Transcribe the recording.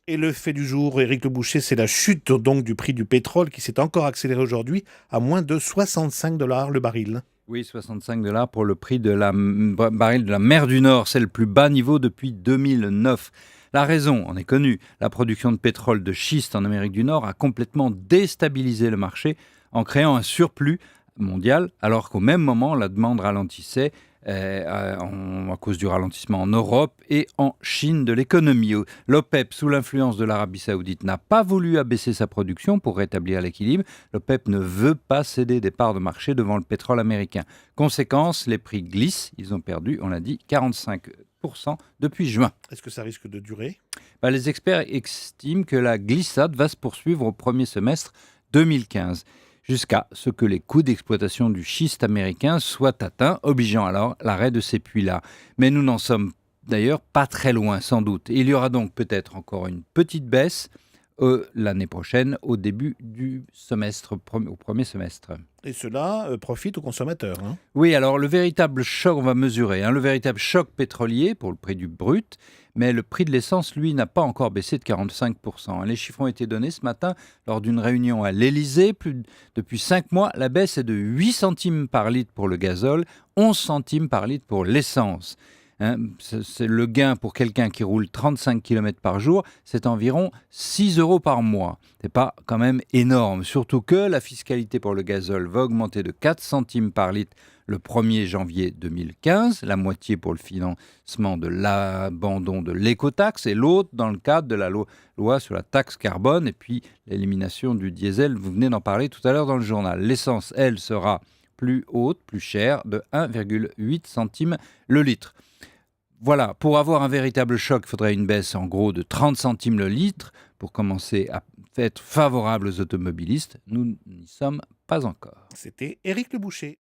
Et le fait du jour, Éric Le Boucher, c'est la chute donc du prix du pétrole qui s'est encore accélérée aujourd'hui à moins de 65 dollars le baril. Oui, 65 dollars pour le prix de la baril de la mer du Nord. C'est le plus bas niveau depuis 2009. La raison en est connue. La production de pétrole de schiste en Amérique du Nord a complètement déstabilisé le marché en créant un surplus mondial, alors qu'au même moment, la demande ralentissait à cause du ralentissement en Europe et en Chine de l'économie. L'OPEP, sous l'influence de l'Arabie saoudite, n'a pas voulu abaisser sa production pour rétablir l'équilibre. L'OPEP ne veut pas céder des parts de marché devant le pétrole américain. Conséquence, les prix glissent. Ils ont perdu, on l'a dit, 45% depuis juin. Est-ce que ça risque de durer? Les experts estiment que la glissade va se poursuivre au premier semestre 2015, jusqu'à ce que les coûts d'exploitation du schiste américain soient atteints, obligeant alors l'arrêt de ces puits-là. Mais nous n'en sommes d'ailleurs pas très loin, sans doute. Il y aura donc peut-être encore une petite baisse l'année prochaine, au début du semestre, au premier semestre. Et cela profite aux consommateurs, hein. Oui, alors le véritable choc, on va mesurer, le véritable choc pétrolier pour le prix du brut, mais le prix de l'essence, lui, n'a pas encore baissé de 45%. Les chiffres ont été donnés ce matin lors d'une réunion à l'Élysée. Depuis 5 mois, la baisse est de 8 centimes par litre pour le gazole, 11 centimes par litre pour l'essence. C'est le gain pour quelqu'un qui roule 35 km par jour, c'est environ 6 euros par mois. C'est pas quand même énorme, surtout que la fiscalité pour le gazole va augmenter de 4 centimes par litre le 1er janvier 2015, la moitié pour le financement de l'abandon de l'écotaxe et l'autre dans le cadre de la loi sur la taxe carbone et puis l'élimination du diesel, vous venez d'en parler tout à l'heure dans le journal. L'essence, elle, sera plus haute, plus chère, de 1,8 centimes le litre. Voilà, pour avoir un véritable choc, il faudrait une baisse en gros de 30 centimes le litre pour commencer à être favorable aux automobilistes. Nous n'y sommes pas encore. C'était Éric Le Boucher.